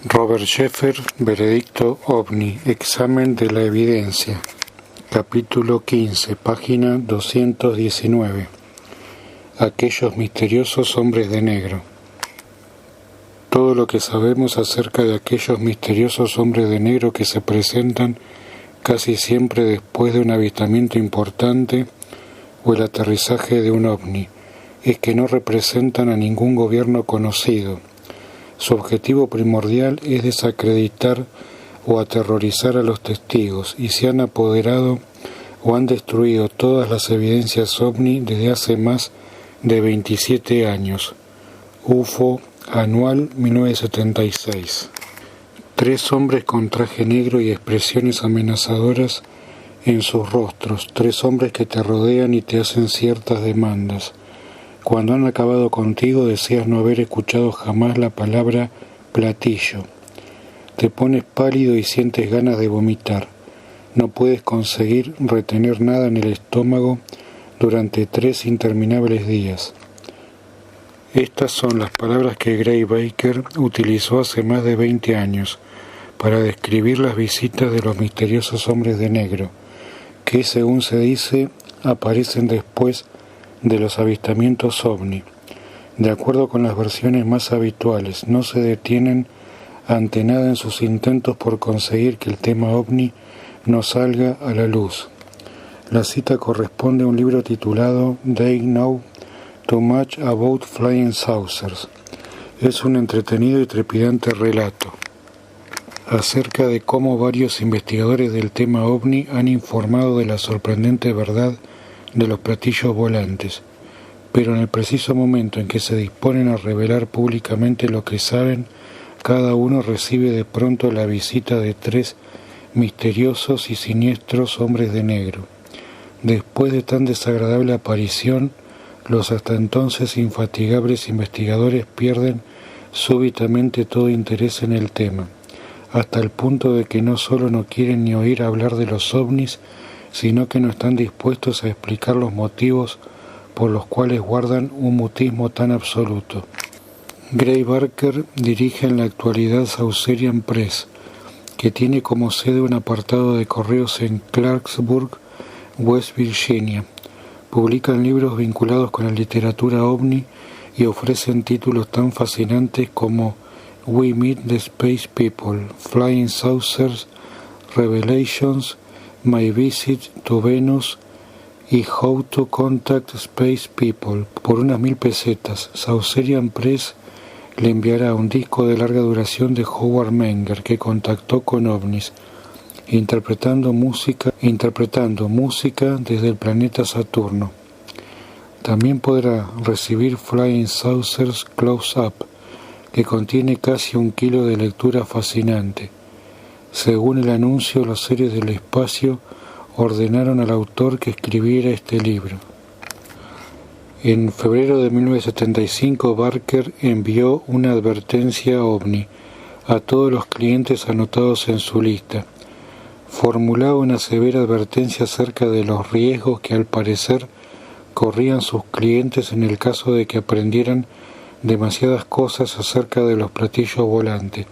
Robert Sheffer, Veredicto OVNI, Examen de la Evidencia, capítulo 15, página 219. Aquellos misteriosos hombres de negro. Todo lo que sabemos acerca de aquellos misteriosos hombres de negro que se presentan casi siempre después de un avistamiento importante o el aterrizaje de un ovni, es que no representan a ningún gobierno conocido. Su objetivo primordial es desacreditar o aterrorizar a los testigos y se han apoderado o han destruido todas las evidencias OVNI desde hace más de 27 años. UFO Anual 1976. 3 hombres con traje negro y expresiones amenazadoras en sus rostros. 3 hombres que te rodean y te hacen ciertas demandas. Cuando han acabado contigo deseas no haber escuchado jamás la palabra platillo. Te pones pálido y sientes ganas de vomitar. No puedes conseguir retener nada en el estómago durante 3 interminables días. Estas son las palabras que Gray Baker utilizó hace más de 20 años para describir las visitas de los misteriosos hombres de negro, que según se dice aparecen después de los avistamientos OVNI. De acuerdo con las versiones más habituales, no se detienen ante nada en sus intentos por conseguir que el tema OVNI no salga a la luz. La cita corresponde a un libro titulado They Know Too Much About Flying Saucers. Es un entretenido y trepidante relato acerca de cómo varios investigadores del tema OVNI han informado de la sorprendente verdad de los platillos volantes, pero en el preciso momento en que se disponen a revelar públicamente lo que saben, cada uno recibe de pronto la visita de 3 misteriosos y siniestros hombres de negro. Después de tan desagradable aparición, los hasta entonces infatigables investigadores pierden súbitamente todo interés en el tema, hasta el punto de que no solo no quieren ni oír hablar de los ovnis, sino que no están dispuestos a explicar los motivos por los cuales guardan un mutismo tan absoluto. Gray Baker dirige en la actualidad Saucerian Press, que tiene como sede un apartado de correos en Clarksburg, West Virginia. Publican libros vinculados con la literatura OVNI y ofrecen títulos tan fascinantes como We Meet the Space People, Flying Saucers, Revelations, My Visit to Venus y How to Contact Space People. Por unas 1000 pesetas, Saucerian Press le enviará un disco de larga duración de Howard Menger, que contactó con ovnis, interpretando música desde el planeta Saturno. También podrá recibir Flying Saucers Close Up, que contiene casi 1 kilo de lectura fascinante. Según el anuncio, los seres del espacio ordenaron al autor que escribiera este libro. En febrero de 1975, Baker envió una advertencia OVNI a todos los clientes anotados en su lista. Formulaba una severa advertencia acerca de los riesgos que al parecer corrían sus clientes en el caso de que aprendieran demasiadas cosas acerca de los platillos volantes.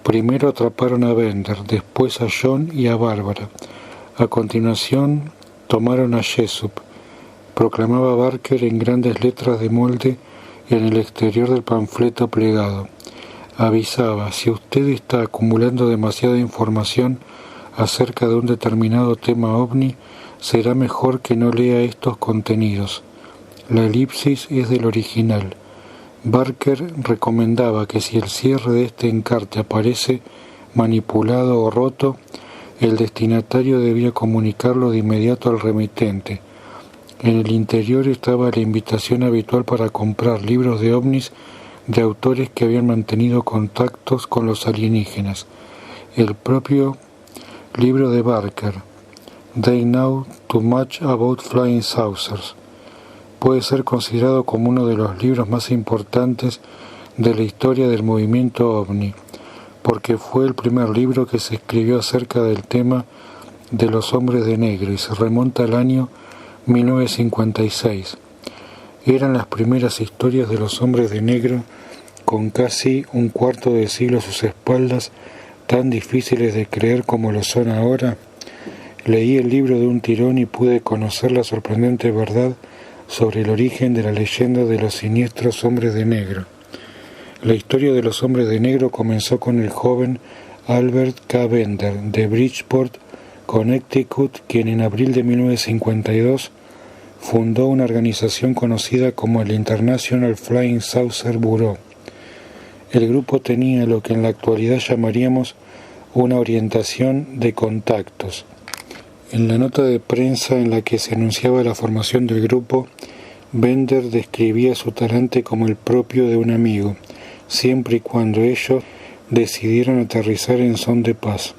Primero atraparon a Bender, después a John y a Barbara. A continuación tomaron a Jessup, proclamaba Baker en grandes letras de molde en el exterior del panfleto plegado. Avisaba: si usted está acumulando demasiada información acerca de un determinado tema OVNI, será mejor que no lea estos contenidos. La elipsis es del original. Baker recomendaba que si el cierre de este encarte aparece manipulado o roto, el destinatario debía comunicarlo de inmediato al remitente. En el interior estaba la invitación habitual para comprar libros de ovnis de autores que habían mantenido contactos con los alienígenas. El propio libro de Baker, They Know Too Much About Flying Saucers, puede ser considerado como uno de los libros más importantes de la historia del movimiento OVNI, porque fue el primer libro que se escribió acerca del tema de los hombres de negro y se remonta al año 1956. Eran las primeras historias de los hombres de negro con casi un cuarto de siglo a sus espaldas, tan difíciles de creer como lo son ahora? Leí el libro de un tirón y pude conocer la sorprendente verdad sobre el origen de la leyenda de los siniestros hombres de negro. La historia de los hombres de negro comenzó con el joven Albert K. Bender, de Bridgeport, Connecticut, quien en abril de 1952 fundó una organización conocida como el International Flying Saucer Bureau. El grupo tenía lo que en la actualidad llamaríamos una orientación de contactos. En la nota de prensa en la que se anunciaba la formación del grupo, Bender describía su talante como el propio de un amigo, siempre y cuando ellos decidieron aterrizar en son de paz.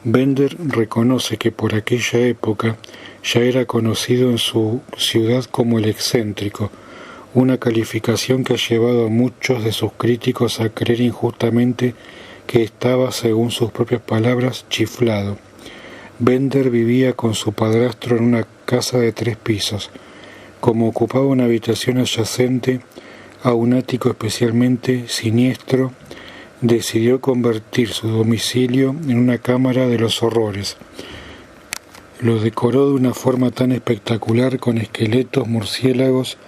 Bender reconoce que por aquella época ya era conocido en su ciudad como el excéntrico, una calificación que ha llevado a muchos de sus críticos a creer injustamente que estaba, según sus propias palabras, chiflado. Bender vivía con su padrastro en una casa de 3 pisos. Como ocupaba una habitación adyacente a un ático especialmente siniestro, decidió convertir su domicilio en una cámara de los horrores. Lo decoró de una forma tan espectacular con esqueletos, murciélagos,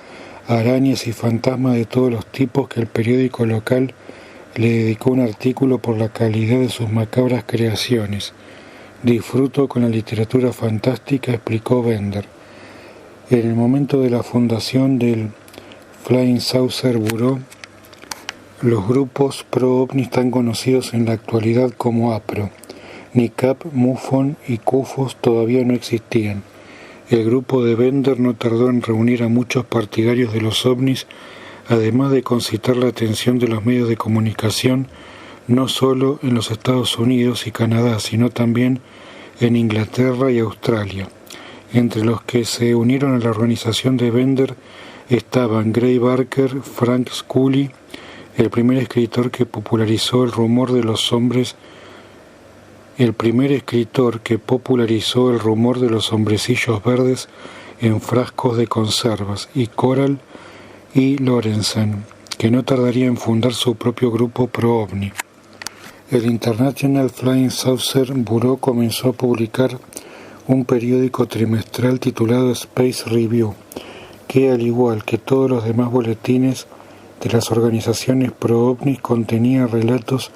arañas y fantasmas de todos los tipos que el periódico local le dedicó un artículo por la calidad de sus macabras creaciones. Disfruto con la literatura fantástica, explicó Bender. En el momento de la fundación del Flying Saucer Bureau, los grupos pro-ovnis tan conocidos en la actualidad como APRO, NICAP, MUFON y CUFOS todavía no existían. El grupo de Bender no tardó en reunir a muchos partidarios de los ovnis, además de concitar la atención de los medios de comunicación, no solo en los Estados Unidos y Canadá, sino también en Inglaterra y Australia. Entre los que se unieron a la organización de Bender estaban Gray Barker, Frank Scully, el primer escritor que popularizó el rumor de los hombrecillos verdes en frascos de conservas, y Coral y Lorenzen, que no tardaría en fundar su propio grupo pro-ovni. El International Flying Saucer Bureau comenzó a publicar un periódico trimestral titulado Space Review, que, al igual que todos los demás boletines de las organizaciones pro-ovnis, contenía relatos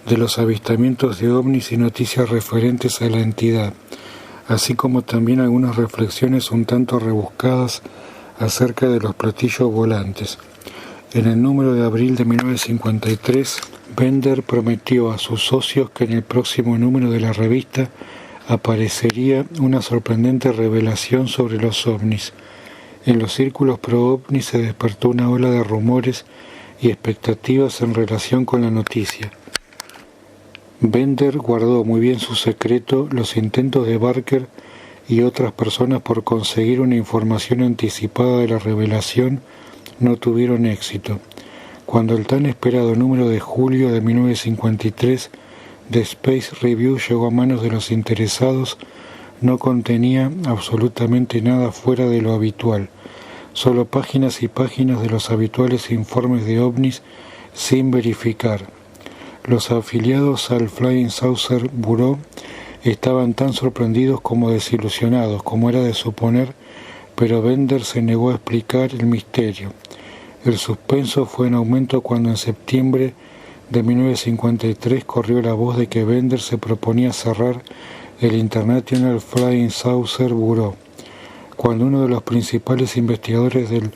de los avistamientos de ovnis y noticias referentes a la entidad, así como también algunas reflexiones un tanto rebuscadas acerca de los platillos volantes. En el número de abril de 1953, Bender prometió a sus socios que en el próximo número de la revista aparecería una sorprendente revelación sobre los ovnis. En los círculos pro-ovnis se despertó una ola de rumores y expectativas en relación con la noticia. Bender guardó muy bien su secreto los intentos de Barker y otras personas por conseguir una información anticipada de la revelación no tuvieron éxito. Cuando el tan esperado número de julio de 1953 de Space Review llegó a manos de los interesados, no contenía absolutamente nada fuera de lo habitual, solo páginas y páginas de los habituales informes de ovnis sin verificar. Los afiliados al Flying Saucer Bureau estaban tan sorprendidos como desilusionados, como era de suponer, pero Bender se negó a explicar el misterio. El suspenso fue en aumento cuando en septiembre de 1953 corrió la voz de que Bender se proponía cerrar el International Flying Saucer Bureau, cuando uno de los principales investigadores del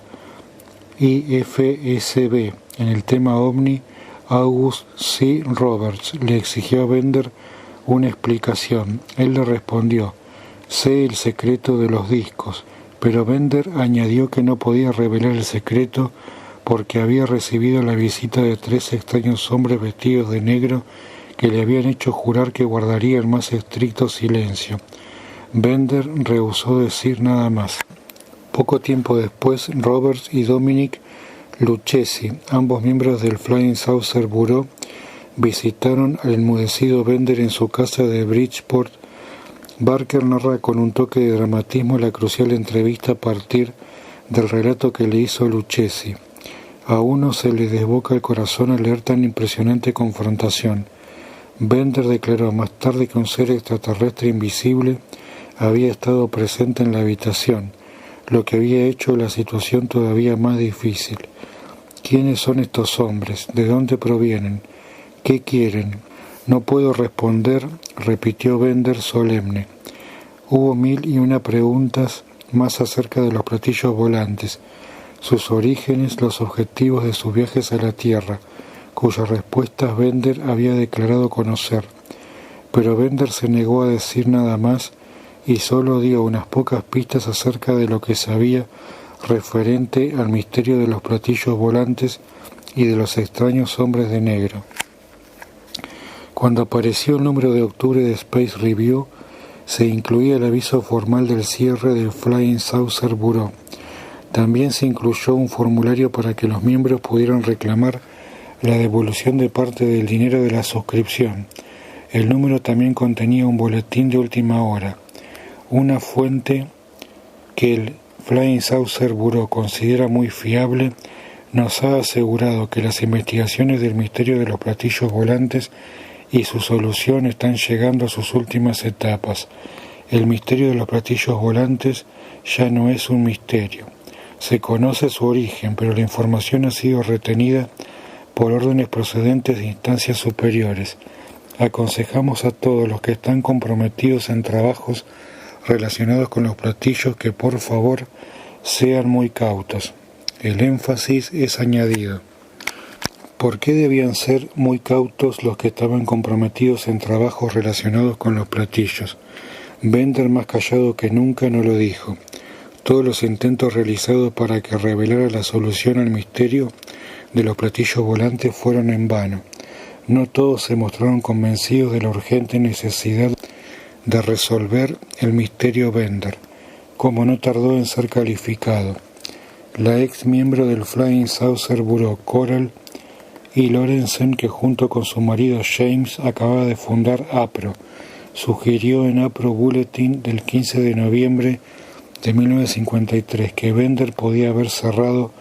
IFSB en el tema OVNI, August C. Roberts, le exigió a Bender una explicación. Él le respondió: sé el secreto de los discos, pero Bender añadió que no podía revelar el secreto porque había recibido la visita de 3 extraños hombres vestidos de negro que le habían hecho jurar que guardaría el más estricto silencio. Bender rehusó decir nada más. Poco tiempo después, Roberts y Dominic Lucchesi, ambos miembros del Flying Saucer Bureau, visitaron al enmudecido Bender en su casa de Bridgeport. Barker narra con un toque de dramatismo la crucial entrevista a partir del relato que le hizo Lucchesi. A uno se le desboca el corazón al leer tan impresionante confrontación. Bender declaró más tarde que un ser extraterrestre invisible había estado presente en la habitación, lo que había hecho la situación todavía más difícil. ¿Quiénes son estos hombres? ¿De dónde provienen? ¿Qué quieren? No puedo responder, repitió Bender solemne. Hubo 1001 preguntas más acerca de los platillos volantes, sus orígenes, los objetivos de sus viajes a la Tierra, cuyas respuestas Bender había declarado conocer. Pero Bender se negó a decir nada más y solo dio unas pocas pistas acerca de lo que sabía referente al misterio de los platillos volantes y de los extraños hombres de negro. Cuando apareció el número de octubre de Space Review, se incluía el aviso formal del cierre del Flying Saucer Bureau. También se incluyó un formulario para que los miembros pudieran reclamar la devolución de parte del dinero de la suscripción. El número también contenía un boletín de última hora. Una fuente que el Flying Saucer Bureau considera muy fiable nos ha asegurado que las investigaciones del misterio de los platillos volantes y su solución están llegando a sus últimas etapas. El misterio de los platillos volantes ya no es un misterio. Se conoce su origen, pero la información ha sido retenida por órdenes procedentes de instancias superiores. Aconsejamos a todos los que están comprometidos en trabajos relacionados con los platillos que por favor sean muy cautos. El énfasis es añadido. ¿Por qué debían ser muy cautos los que estaban comprometidos en trabajos relacionados con los platillos? Bender, más callado que nunca, no lo dijo. Todos los intentos realizados para que revelara la solución al misterio de los platillos volantes fueron en vano. No todos se mostraron convencidos de la urgente necesidad de resolver el misterio Bender, como no tardó en ser calificado. La ex miembro del Flying Saucer Bureau, Coral y Lorenzen, que junto con su marido James acababa de fundar APRO, sugirió en APRO Bulletin del 15 de noviembre de 1953 que Bender podía haber cerrado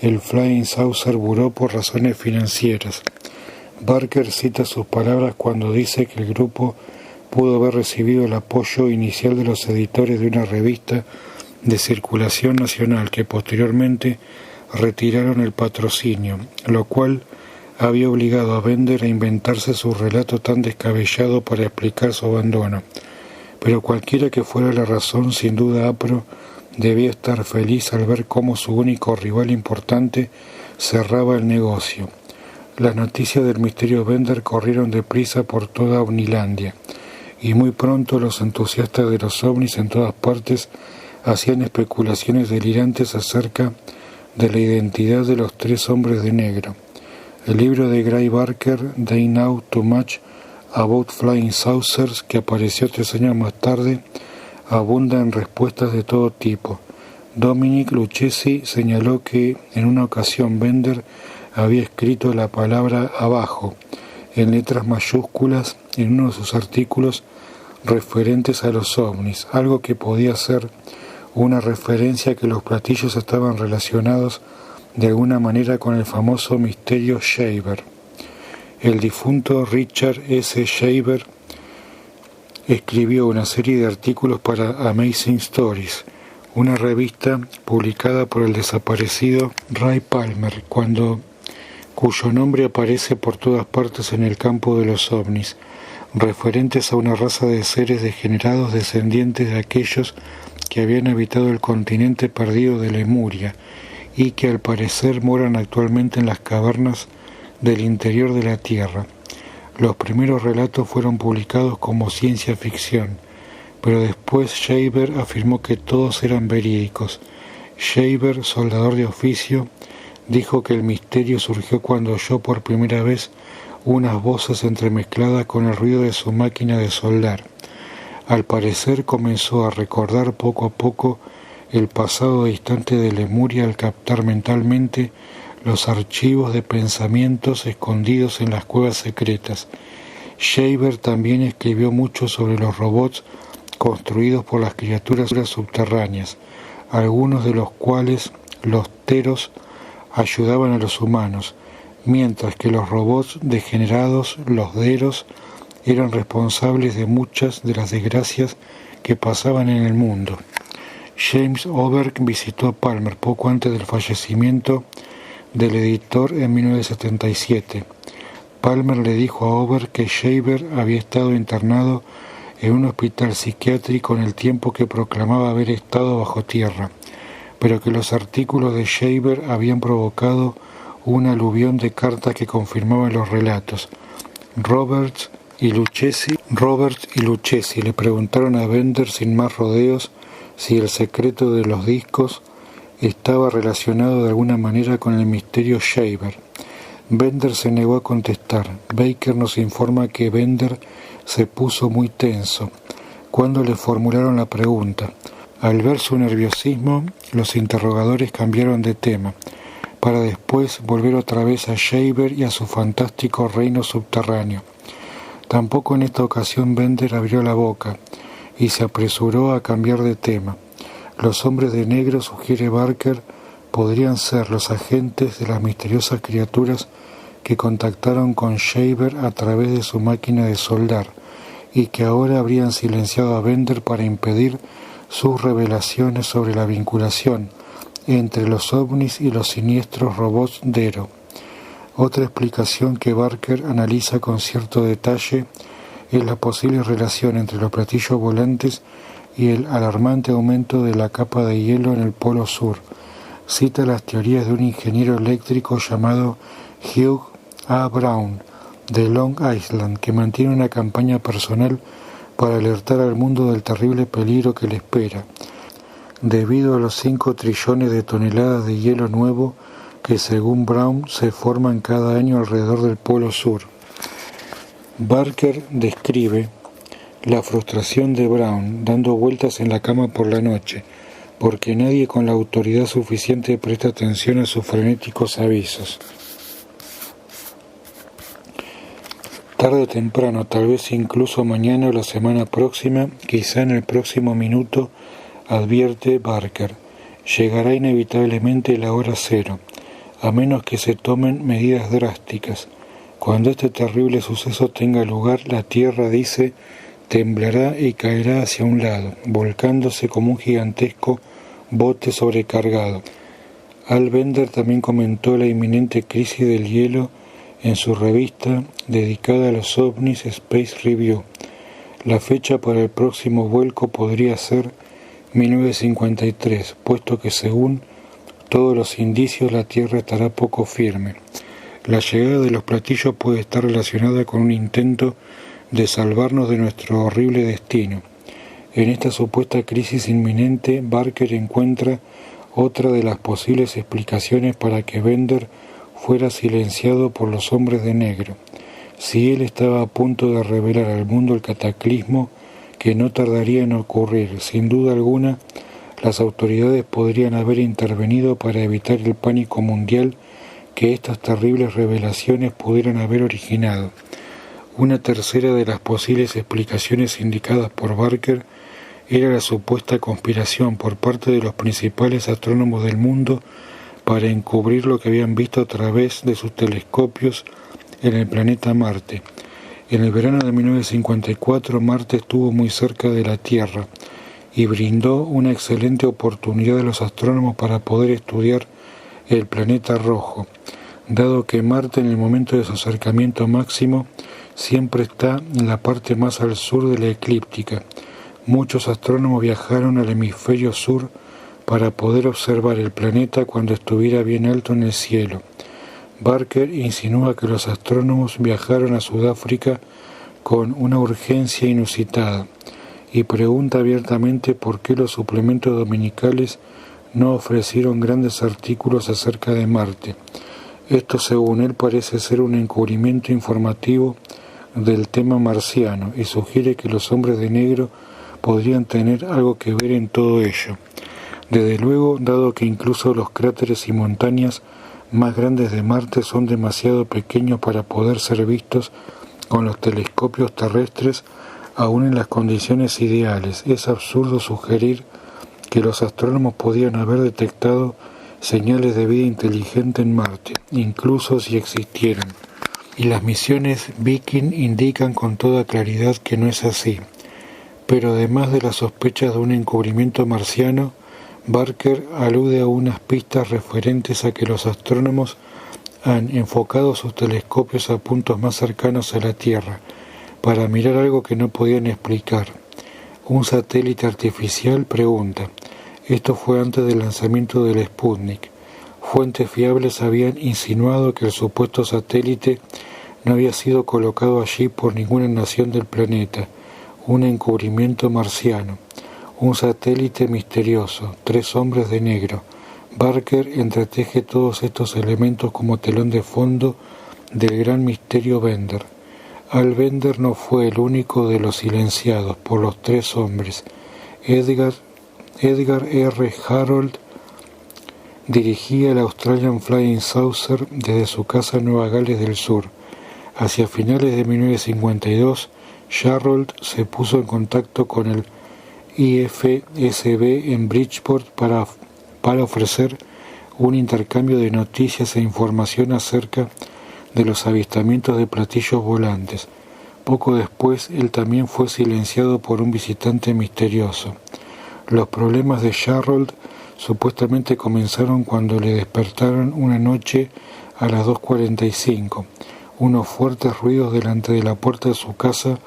el Flying Saucer Bureau por razones financieras. Barker cita sus palabras cuando dice que el grupo pudo haber recibido el apoyo inicial de los editores de una revista de circulación nacional que posteriormente retiraron el patrocinio, lo cual había obligado a Bender a inventarse su relato tan descabellado para explicar su abandono. Pero cualquiera que fuera la razón, sin duda APRO debía estar feliz al ver cómo su único rival importante cerraba el negocio. Las noticias del misterio Bender corrieron deprisa por toda Omnilandia, y muy pronto los entusiastas de los ovnis en todas partes hacían especulaciones delirantes acerca de la identidad de los 3 hombres de negro. El libro de Gray Barker, They Know Too Much About Flying Saucers, que apareció 3 años más tarde, abunda en respuestas de todo tipo. Dominic Lucchesi señaló que en una ocasión Bender había escrito la palabra abajo, en letras mayúsculas, en uno de sus artículos referentes a los ovnis, algo que podía ser una referencia a que los platillos estaban relacionados de alguna manera con el famoso misterio Shaver. El difunto Richard S. Shaver escribió una serie de artículos para Amazing Stories, una revista publicada por el desaparecido Ray Palmer, cuyo nombre aparece por todas partes en el campo de los ovnis, referentes a una raza de seres degenerados descendientes de aquellos que habían habitado el continente perdido de Lemuria y que al parecer moran actualmente en las cavernas del interior de la Tierra. Los primeros relatos fueron publicados como ciencia ficción, pero después Shaver afirmó que todos eran verídicos. Shaver, soldador de oficio, dijo que el misterio surgió cuando oyó por primera vez unas voces entremezcladas con el ruido de su máquina de soldar. Al parecer comenzó a recordar poco a poco el pasado distante de Lemuria al captar mentalmente los archivos de pensamientos escondidos en las cuevas secretas. Shaver también escribió mucho sobre los robots construidos por las criaturas subterráneas, algunos de los cuales los Teros ayudaban a los humanos, mientras que los robots degenerados, los Deros, eran responsables de muchas de las desgracias que pasaban en el mundo. James Oberg visitó a Palmer poco antes del fallecimiento del editor en 1977. Palmer le dijo a Oberg que Shaver había estado internado en un hospital psiquiátrico en el tiempo que proclamaba haber estado bajo tierra, pero que los artículos de Shaver habían provocado una aluvión de cartas que confirmaban los relatos. Roberts y Lucchesi le preguntaron a Bender sin más rodeos si el secreto de los discos estaba relacionado de alguna manera con el misterio Shaver. Bender se negó a contestar. Baker nos informa que Bender se puso muy tenso cuando le formularon la pregunta. Al ver su nerviosismo, los interrogadores cambiaron de tema, para después volver otra vez a Shaver y a su fantástico reino subterráneo. Tampoco en esta ocasión Bender abrió la boca y se apresuró a cambiar de tema. Los hombres de negro, sugiere Barker, podrían ser los agentes de las misteriosas criaturas que contactaron con Shaver a través de su máquina de soldar y que ahora habrían silenciado a Bender para impedir sus revelaciones sobre la vinculación entre los ovnis y los siniestros robots Dero. Otra explicación que Barker analiza con cierto detalle es la posible relación entre los platillos volantes y el alarmante aumento de la capa de hielo en el Polo Sur. Cita las teorías de un ingeniero eléctrico llamado Hugh A. Brown, de Long Island, que mantiene una campaña personal para alertar al mundo del terrible peligro que le espera, debido a los 5 trillones de toneladas de hielo nuevo que, según Brown, se forman cada año alrededor del Polo Sur. Barker describe la frustración de Brown dando vueltas en la cama por la noche, porque nadie con la autoridad suficiente presta atención a sus frenéticos avisos. Tarde o temprano, tal vez incluso mañana o la semana próxima, quizá en el próximo minuto, advierte Barker, llegará inevitablemente la hora cero, a menos que se tomen medidas drásticas. Cuando este terrible suceso tenga lugar, la Tierra, dice, temblará y caerá hacia un lado, volcándose como un gigantesco bote sobrecargado. Al Bender también comentó la inminente crisis del hielo en su revista dedicada a los ovnis Space Review. La fecha para el próximo vuelco podría ser 1953, puesto que según todos los indicios la Tierra estará poco firme. La llegada de los platillos puede estar relacionada con un intento de salvarnos de nuestro horrible destino. En esta supuesta crisis inminente, Barker encuentra otra de las posibles explicaciones para que Bender fuera silenciado por los hombres de negro. Si él estaba a punto de revelar al mundo el cataclismo que no tardaría en ocurrir, sin duda alguna, las autoridades podrían haber intervenido para evitar el pánico mundial que estas terribles revelaciones pudieran haber originado. Una tercera de las posibles explicaciones indicadas por Barker era la supuesta conspiración por parte de los principales astrónomos del mundo para encubrir lo que habían visto a través de sus telescopios en el planeta Marte. En el verano de 1954, Marte estuvo muy cerca de la Tierra y brindó una excelente oportunidad a los astrónomos para poder estudiar el planeta rojo, dado que Marte en el momento de su acercamiento máximo siempre está en la parte más al sur de la eclíptica. Muchos astrónomos viajaron al hemisferio sur para poder observar el planeta cuando estuviera bien alto en el cielo. Barker insinúa que los astrónomos viajaron a Sudáfrica con una urgencia inusitada y pregunta abiertamente por qué los suplementos dominicales no ofrecieron grandes artículos acerca de Marte. Esto, según él, parece ser un encubrimiento informativo del tema marciano y sugiere que los hombres de negro podrían tener algo que ver en todo ello. Desde luego, dado que incluso los cráteres y montañas más grandes de Marte son demasiado pequeños para poder ser vistos con los telescopios terrestres, aún en las condiciones ideales, es absurdo sugerir que los astrónomos podían haber detectado señales de vida inteligente en Marte, incluso si existieran. Y las misiones Viking indican con toda claridad que no es así. Pero además de las sospechas de un encubrimiento marciano, Barker alude a unas pistas referentes a que los astrónomos han enfocado sus telescopios a puntos más cercanos a la Tierra para mirar algo que no podían explicar. Un satélite artificial, pregunta. Esto fue antes del lanzamiento del Sputnik. Fuentes fiables habían insinuado que el supuesto satélite no había sido colocado allí por ninguna nación del planeta. Un encubrimiento marciano. Un satélite misterioso. 3 hombres de negro. Barker entreteje todos estos elementos como telón de fondo del gran misterio Bender. Al Bender no fue el único de los silenciados por los 3 hombres. Edgar R. Harold dirigía el Australian Flying Saucer desde su casa en Nueva Gales del Sur. Hacia finales de 1952, Sharrold se puso en contacto con el IFSB en Bridgeport para ofrecer un intercambio de noticias e información acerca de los avistamientos de platillos volantes. Poco después, él también fue silenciado por un visitante misterioso. Los problemas de Sharrold supuestamente comenzaron cuando le despertaron una noche a las 2:45, unos fuertes ruidos delante de la puerta de su casa,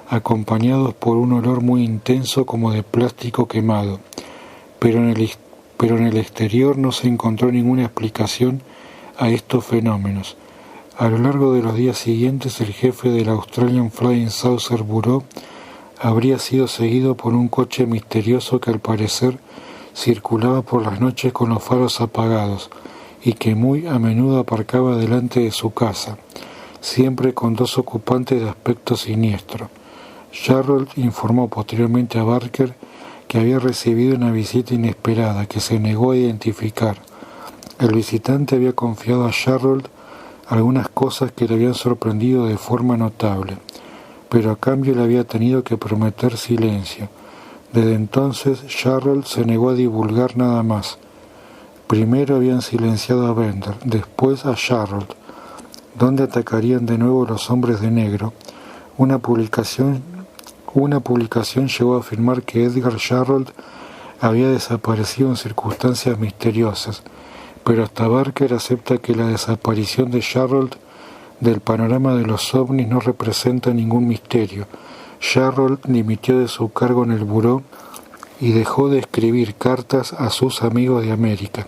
acompañados por un olor muy intenso como de plástico quemado. Pero en el exterior no se encontró ninguna explicación a estos fenómenos. A lo largo de los días siguientes, el jefe del Australian Flying Saucer Bureau habría sido seguido por un coche misterioso que al parecer circulaba por las noches con los faros apagados y que muy a menudo aparcaba delante de su casa, siempre con 2 ocupantes de aspecto siniestro. Sharrold informó posteriormente a Barker que había recibido una visita inesperada que se negó a identificar. El visitante había confiado a Sharrold algunas cosas que le habían sorprendido de forma notable, pero a cambio le había tenido que prometer silencio. Desde entonces, Sharrold se negó a divulgar nada más. Primero habían silenciado a Bender, después a Sharrold, donde atacarían de nuevo los hombres de negro. Una publicación llegó a afirmar que Edgar Sharrold había desaparecido en circunstancias misteriosas, pero hasta Barker acepta que la desaparición de Sharrold del panorama de los ovnis no representa ningún misterio. Sharrold dimitió de su cargo en el buró y dejó de escribir cartas a sus amigos de América.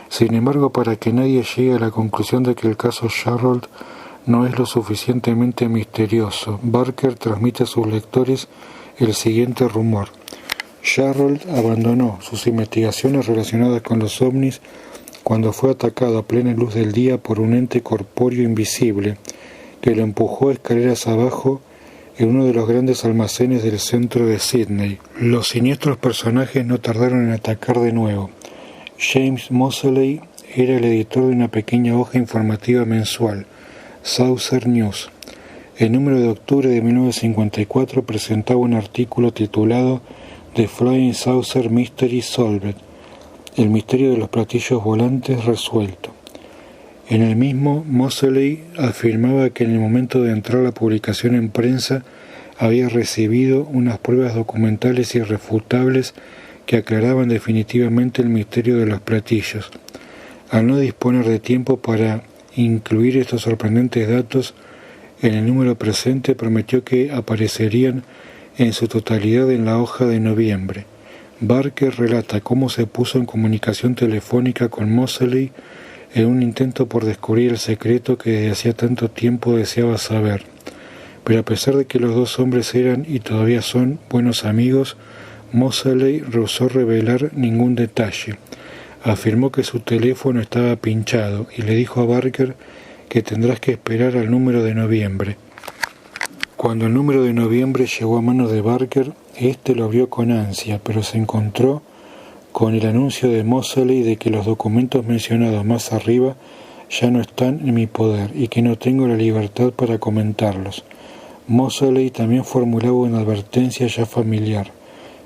Sin embargo, para que nadie llegue a la conclusión de que el caso Sharrold no es lo suficientemente misterioso, Barker transmite a sus lectores el siguiente rumor. Sharrold abandonó sus investigaciones relacionadas con los ovnis cuando fue atacado a plena luz del día por un ente corpóreo invisible que lo empujó escaleras abajo en uno de los grandes almacenes del centro de Sydney. Los siniestros personajes no tardaron en atacar de nuevo. James Moseley era el editor de una pequeña hoja informativa mensual, Saucer News. El número de octubre de 1954 presentaba un artículo titulado The Flying Saucer Mystery Solved, el misterio de los platillos volantes resuelto. En el mismo, Moseley afirmaba que en el momento de entrar la publicación en prensa había recibido unas pruebas documentales irrefutables que aclaraban definitivamente el misterio de los platillos. Al no disponer de tiempo para incluir estos sorprendentes datos en el número presente, prometió que aparecerían en su totalidad en la hoja de noviembre. Barker relata cómo se puso en comunicación telefónica con Moseley en un intento por descubrir el secreto que desde hacía tanto tiempo deseaba saber. Pero a pesar de que los 2 hombres eran y todavía son buenos amigos, Moseley rehusó revelar ningún detalle. Afirmó que su teléfono estaba pinchado y le dijo a Barker que tendrás que esperar al número de noviembre. Cuando el número de noviembre llegó a manos de Barker, éste lo abrió con ansia, pero se encontró con el anuncio de Moseley de que los documentos mencionados más arriba ya no están en mi poder y que no tengo la libertad para comentarlos. Moseley también formulaba una advertencia ya familiar.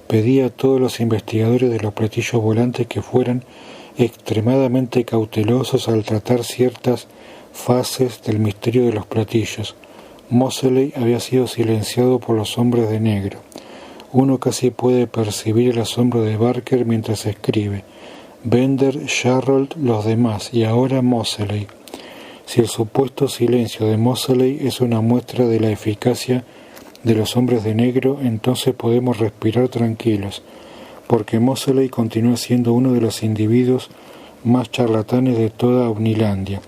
Pedía a todos los investigadores de los platillos volantes que fueran extremadamente cautelosos al tratar ciertas fases del misterio de los platillos. Moseley había sido silenciado por los hombres de negro. Uno casi puede percibir el asombro de Barker mientras escribe. Bender, Sherrold, los demás, y ahora Moseley. Si el supuesto silencio de Moseley es una muestra de la eficacia de los hombres de negro, entonces podemos respirar tranquilos, porque Moseley continúa siendo uno de los individuos más charlatanes de toda Omnilandia.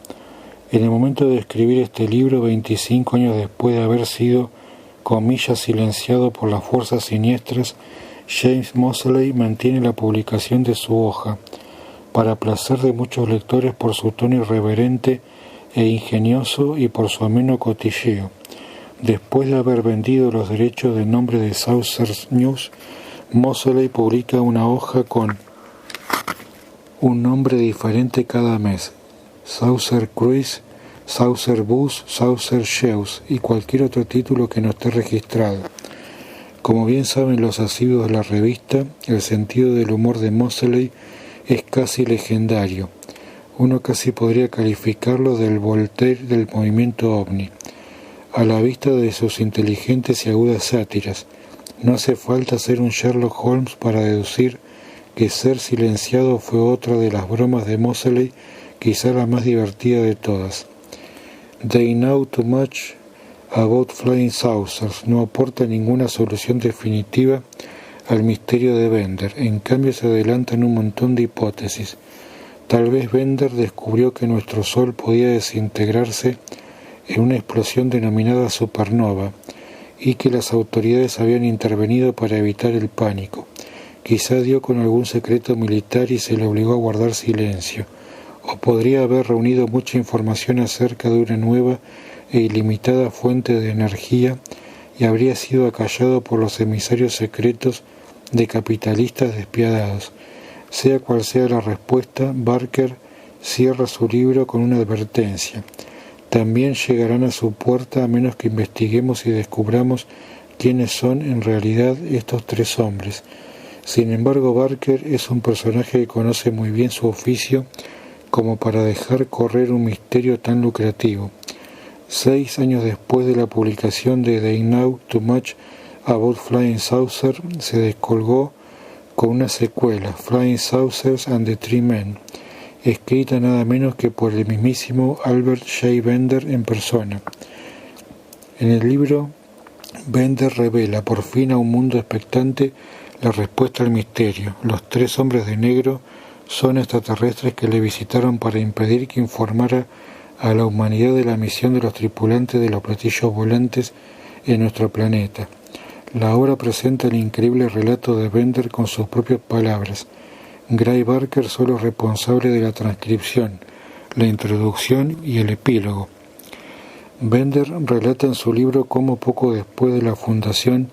En el momento de escribir este libro, 25 años después de haber sido, comillas, silenciado por las fuerzas siniestras, James Moseley mantiene la publicación de su hoja, para placer de muchos lectores por su tono irreverente e ingenioso y por su ameno cotilleo. Después de haber vendido los derechos del nombre de Saucer News, Moseley publica una hoja con un nombre diferente cada mes: Saucer Cruise, Saucer Bus, Saucer Shows y cualquier otro título que no esté registrado. Como bien saben los asiduos de la revista, el sentido del humor de Moseley es casi legendario. Uno casi podría calificarlo del Voltaire del movimiento ovni. A la vista de sus inteligentes y agudas sátiras, no hace falta ser un Sherlock Holmes para deducir que ser silenciado fue otra de las bromas de Moseley, quizá la más divertida de todas. They know too much about flying saucers no aporta ninguna solución definitiva al misterio de Bender. En cambio se adelantan un montón de hipótesis. Tal vez Bender descubrió que nuestro Sol podía desintegrarse en una explosión denominada supernova y que las autoridades habían intervenido para evitar el pánico. Quizá dio con algún secreto militar y se le obligó a guardar silencio, o podría haber reunido mucha información acerca de una nueva e ilimitada fuente de energía y habría sido acallado por los emisarios secretos de capitalistas despiadados. Sea cual sea la respuesta, Barker cierra su libro con una advertencia. También llegarán a su puerta a menos que investiguemos y descubramos quiénes son en realidad estos tres hombres. Sin embargo, Barker es un personaje que conoce muy bien su oficio como para dejar correr un misterio tan lucrativo. 6 años después de la publicación de They Know Too Much About Flying Saucer, se descolgó con una secuela, Flying Saucers and the Three Men, escrita nada menos que por el mismísimo Albert J. Bender en persona. En el libro, Bender revela por fin a un mundo expectante la respuesta al misterio. Los tres hombres de negro son extraterrestres que le visitaron para impedir que informara a la humanidad de la misión de los tripulantes de los platillos volantes en nuestro planeta. La obra presenta el increíble relato de Bender con sus propias palabras. Gray Barker solo es responsable de la transcripción, la introducción y el epílogo. Bender relata en su libro cómo poco después de la fundación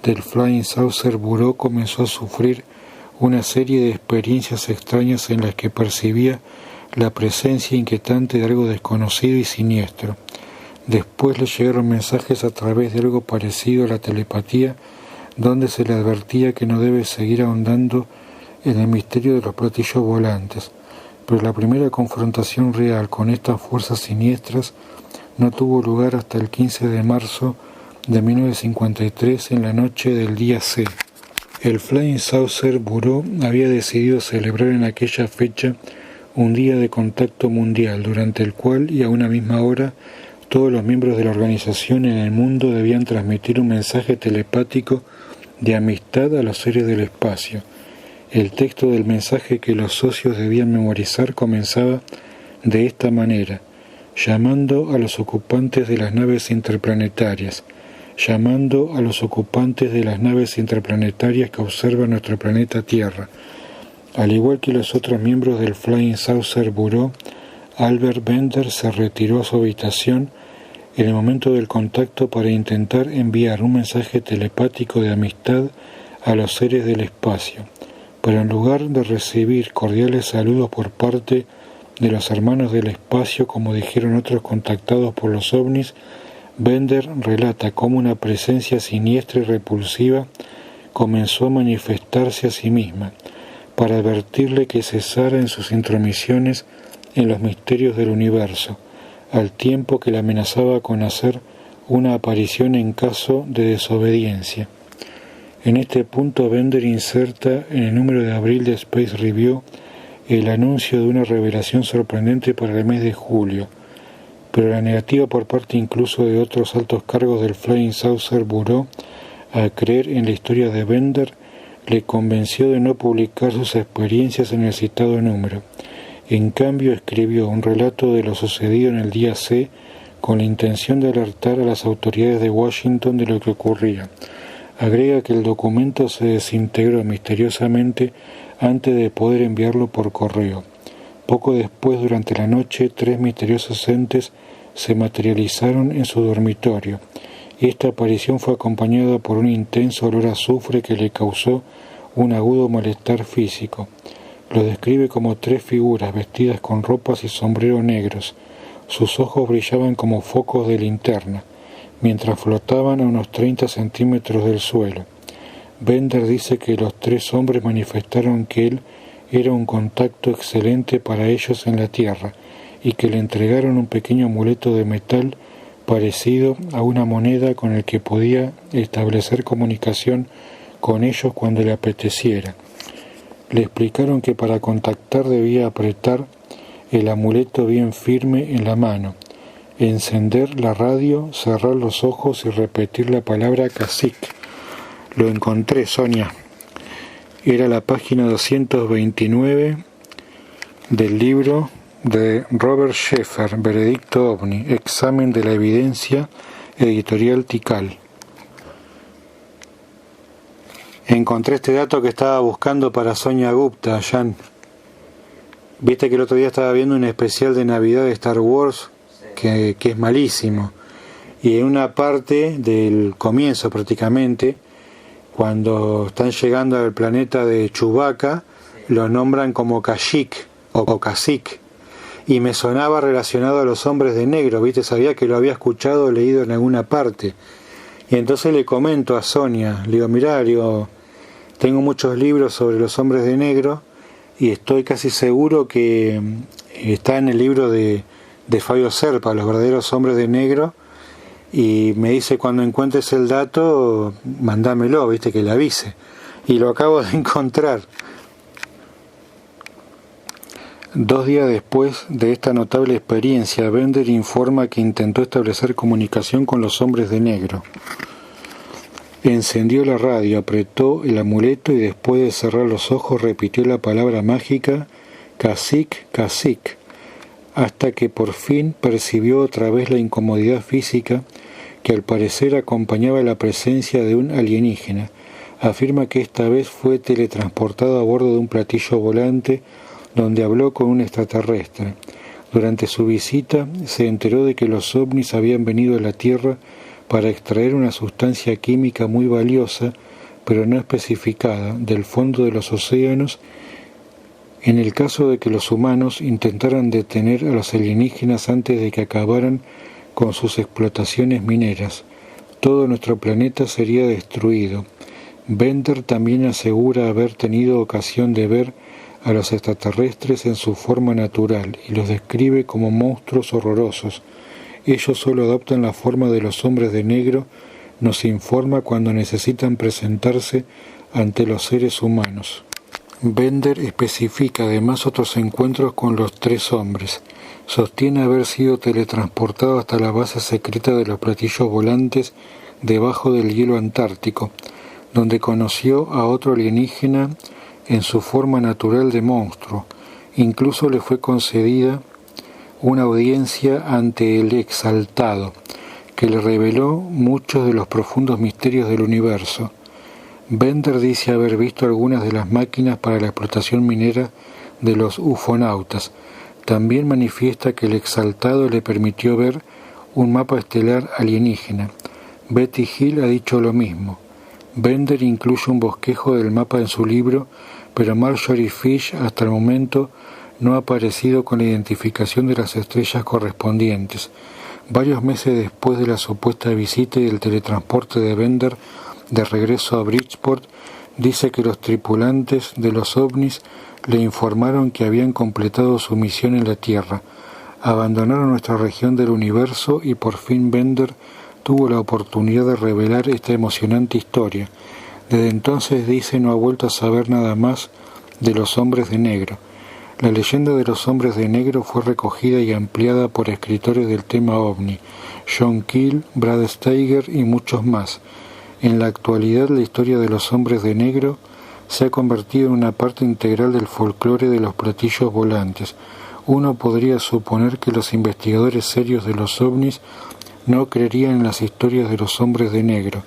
del Flying Saucer Bureau comenzó a sufrir una serie de experiencias extrañas en las que percibía la presencia inquietante de algo desconocido y siniestro. Después le llegaron mensajes a través de algo parecido a la telepatía, donde se le advertía que no debe seguir ahondando en el misterio de los platillos volantes. Pero la primera confrontación real con estas fuerzas siniestras no tuvo lugar hasta el 15 de marzo de 1953 en la noche del día C. El Flying Saucer Bureau había decidido celebrar en aquella fecha un día de contacto mundial, durante el cual y a una misma hora todos los miembros de la organización en el mundo debían transmitir un mensaje telepático de amistad a los seres del espacio. El texto del mensaje que los socios debían memorizar comenzaba de esta manera: llamando a los ocupantes de las naves interplanetarias, llamando a los ocupantes de las naves interplanetarias que observan nuestro planeta Tierra. Al igual que los otros miembros del Flying Saucer Bureau, Albert Bender se retiró a su habitación en el momento del contacto para intentar enviar un mensaje telepático de amistad a los seres del espacio. Pero en lugar de recibir cordiales saludos por parte de los hermanos del espacio, como dijeron otros contactados por los ovnis, Bender relata cómo una presencia siniestra y repulsiva comenzó a manifestarse a sí misma. para advertirle que cesara en sus intromisiones en los misterios del universo, al tiempo que le amenazaba con hacer una aparición en caso de desobediencia. En este punto, Bender inserta en el número de abril de Space Review el anuncio de una revelación sorprendente para el mes de julio, pero la negativa por parte incluso de otros altos cargos del Flying Saucer Bureau a creer en la historia de Bender le convenció de no publicar sus experiencias en el citado número. En cambio, escribió un relato de lo sucedido en el día C con la intención de alertar a las autoridades de Washington de lo que ocurría. Agrega que el documento se desintegró misteriosamente antes de poder enviarlo por correo. Poco después, durante la noche, 3 misteriosos entes se materializaron en su dormitorio, y esta aparición fue acompañada por un intenso olor a azufre que le causó un agudo malestar físico. Lo describe como 3 figuras vestidas con ropas y sombreros negros. Sus ojos brillaban como focos de linterna, mientras flotaban a unos 30 centímetros del suelo. Bender dice que los 3 hombres manifestaron que él era un contacto excelente para ellos en la Tierra y que le entregaron un pequeño amuleto de metal parecido a una moneda con el que podía establecer comunicación con ellos cuando le apeteciera. Le explicaron que para contactar debía apretar el amuleto bien firme en la mano, encender la radio, cerrar los ojos y repetir la palabra cacique. Lo encontré, Sonia. Era la página 229 del libro de Robert Sheffer, Veredicto OVNI, Examen de la Evidencia, editorial Tikal. Encontré este dato que estaba buscando para Sonia Gupta, Jan. Viste que el otro día estaba viendo un especial de Navidad de Star Wars que es malísimo. Y en una parte del comienzo prácticamente, cuando están llegando al planeta de Chewbacca, lo nombran como Kashyyyk o Kashyyyk. Y me sonaba relacionado a los hombres de negro, ¿viste? Sabía que lo había escuchado o leído en alguna parte. Y entonces le comento a Sonia, le digo, mirá, tengo muchos libros sobre los hombres de negro y estoy casi seguro que está en el libro de Fabio Serpa, Los verdaderos hombres de negro, y me dice, cuando encuentres el dato, mandámelo, ¿viste? Que le avise. Y lo acabo de encontrar. 2 días después de esta notable experiencia, Bender informa que intentó establecer comunicación con los hombres de negro. Encendió la radio, apretó el amuleto y después de cerrar los ojos repitió la palabra mágica cacique, cacique, hasta que por fin percibió otra vez la incomodidad física que al parecer acompañaba la presencia de un alienígena. Afirma que esta vez fue teletransportado a bordo de un platillo volante donde habló con un extraterrestre. Durante su visita se enteró de que los ovnis habían venido a la Tierra para extraer una sustancia química muy valiosa, pero no especificada, del fondo de los océanos, en el caso de que los humanos intentaran detener a los alienígenas antes de que acabaran con sus explotaciones mineras. Todo nuestro planeta sería destruido. Bender también asegura haber tenido ocasión de ver a los extraterrestres en su forma natural y los describe como monstruos horrorosos. Ellos solo adoptan la forma de los hombres de negro, nos informa cuando necesitan presentarse ante los seres humanos. Bender especifica además otros encuentros con los 3 hombres. Sostiene haber sido teletransportado hasta la base secreta de los platillos volantes debajo del hielo antártico, donde conoció a otro alienígena en su forma natural de monstruo. Incluso le fue concedida una audiencia ante el exaltado, que le reveló muchos de los profundos misterios del universo. Bender dice haber visto algunas de las máquinas para la explotación minera de los ufonautas. También manifiesta que el exaltado le permitió ver un mapa estelar alienígena. Betty Hill ha dicho lo mismo. Bender incluye un bosquejo del mapa en su libro, pero Marjorie Fish hasta el momento no ha aparecido con la identificación de las estrellas correspondientes. Varios meses después de la supuesta visita y el teletransporte de Bender de regreso a Bridgeport, Dice que los tripulantes de los ovnis le informaron que habían completado su misión en la Tierra, abandonaron nuestra región del universo y por fin Bender tuvo la oportunidad de revelar esta emocionante historia. Desde entonces, dice, no ha vuelto a saber nada más de los hombres de negro. La leyenda de los hombres de negro fue recogida y ampliada por escritores del tema ovni, John Keel, Brad Steiger y muchos más. En la actualidad, la historia de los hombres de negro se ha convertido en una parte integral del folclore de los platillos volantes. Uno podría suponer que los investigadores serios de los ovnis no creerían en las historias de los hombres de negro,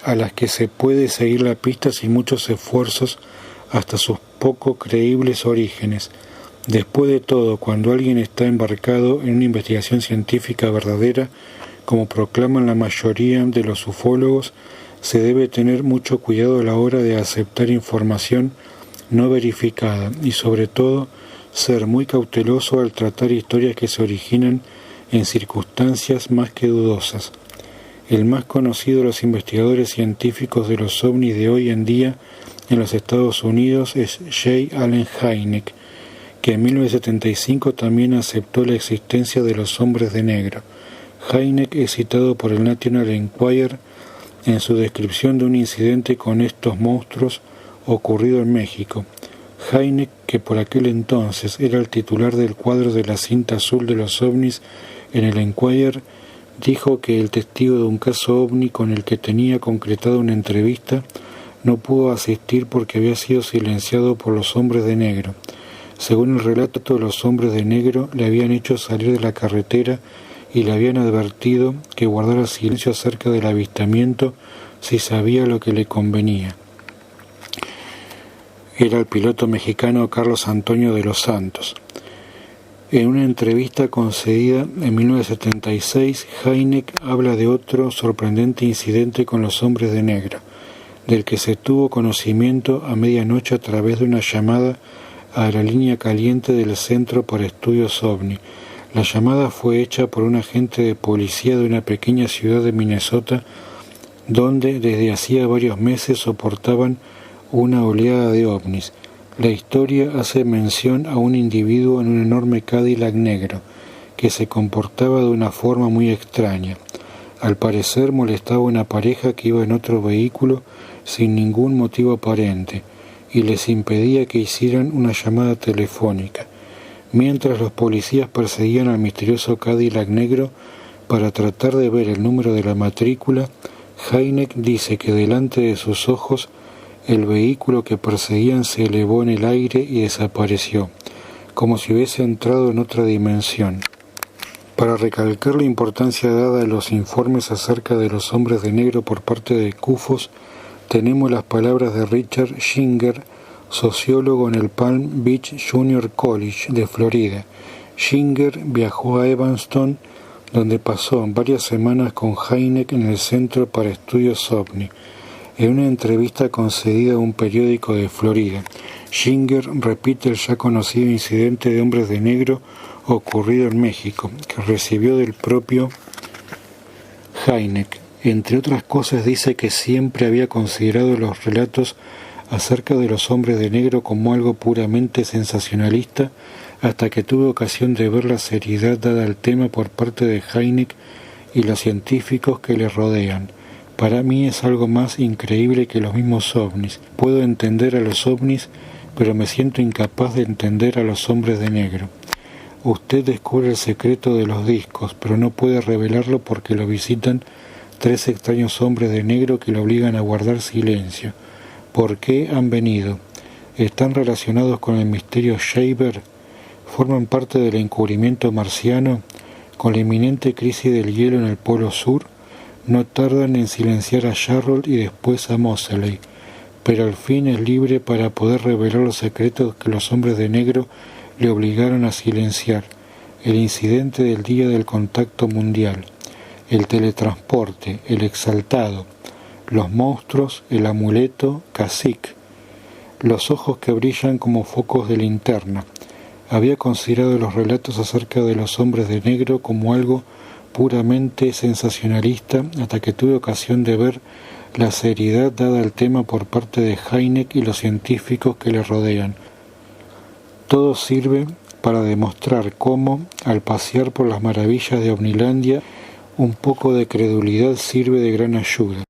a las que se puede seguir la pista sin muchos esfuerzos hasta sus poco creíbles orígenes. Después de todo, cuando alguien está embarcado en una investigación científica verdadera, como proclaman la mayoría de los ufólogos, se debe tener mucho cuidado a la hora de aceptar información no verificada y, sobre todo, ser muy cauteloso al tratar historias que se originan en circunstancias más que dudosas. El más conocido de los investigadores científicos de los ovnis de hoy en día en los Estados Unidos es J. Allen Hynek, que en 1975 también aceptó la existencia de los hombres de negro. Hynek es citado por el National Enquirer en su descripción de un incidente con estos monstruos ocurrido en México. Hynek, que por aquel entonces era el titular del cuadro de la cinta azul de los ovnis en el Enquirer, dijo que el testigo de un caso ovni con el que tenía concretada una entrevista no pudo asistir porque había sido silenciado por los hombres de negro. Según el relato, los hombres de negro le habían hecho salir de la carretera y le habían advertido que guardara silencio acerca del avistamiento si sabía lo que le convenía. Era el piloto mexicano Carlos Antonio de los Santos. En una entrevista concedida en 1976, Hynek habla de otro sorprendente incidente con los hombres de negro, del que se tuvo conocimiento a medianoche a través de una llamada a la línea caliente del Centro para Estudios OVNI. La llamada fue hecha por un agente de policía de una pequeña ciudad de Minnesota, donde desde hacía varios meses soportaban una oleada de ovnis. La historia hace mención a un individuo en un enorme Cadillac negro, que se comportaba de una forma muy extraña. Al parecer molestaba a una pareja que iba en otro vehículo sin ningún motivo aparente, y les impedía que hicieran una llamada telefónica. Mientras los policías perseguían al misterioso Cadillac negro para tratar de ver el número de la matrícula, Hynek dice que delante de sus ojos el vehículo que perseguían se elevó en el aire y desapareció, como si hubiese entrado en otra dimensión. Para recalcar la importancia dada a los informes acerca de los hombres de negro por parte de CUFOS, tenemos las palabras de Richard Schinger, sociólogo en el Palm Beach Junior College de Florida. Schinger viajó a Evanston, donde pasó varias semanas con Hynek en el Centro para Estudios OVNI. En una entrevista concedida a un periódico de Florida, Schinger repite el ya conocido incidente de hombres de negro ocurrido en México, que recibió del propio Hynek. Entre otras cosas, dice que siempre había considerado los relatos acerca de los hombres de negro como algo puramente sensacionalista, hasta que tuve ocasión de ver la seriedad dada al tema por parte de Hynek y los científicos que le rodean. Para mí es algo más increíble que los mismos ovnis. Puedo entender a los ovnis, pero me siento incapaz de entender a los hombres de negro. Usted descubre el secreto de los discos, pero no puede revelarlo porque lo visitan 3 extraños hombres de negro que lo obligan a guardar silencio. ¿Por qué han venido? ¿Están relacionados con el misterio Shaver? ¿Forman parte del encubrimiento marciano? ¿Con la inminente crisis del hielo en el Polo Sur? No tardan en silenciar a Jarrell y después a Moseley, pero al fin es libre para poder revelar los secretos que los hombres de negro le obligaron a silenciar: el incidente del día del contacto mundial, el teletransporte, el exaltado, los monstruos, el amuleto, Cacique, los ojos que brillan como focos de linterna. Había considerado los relatos acerca de los hombres de negro como algo puramente sensacionalista hasta que tuve ocasión de ver la seriedad dada al tema por parte de Hynek y los científicos que le rodean. Todo sirve para demostrar cómo, al pasear por las maravillas de Omnilandia, un poco de credulidad sirve de gran ayuda.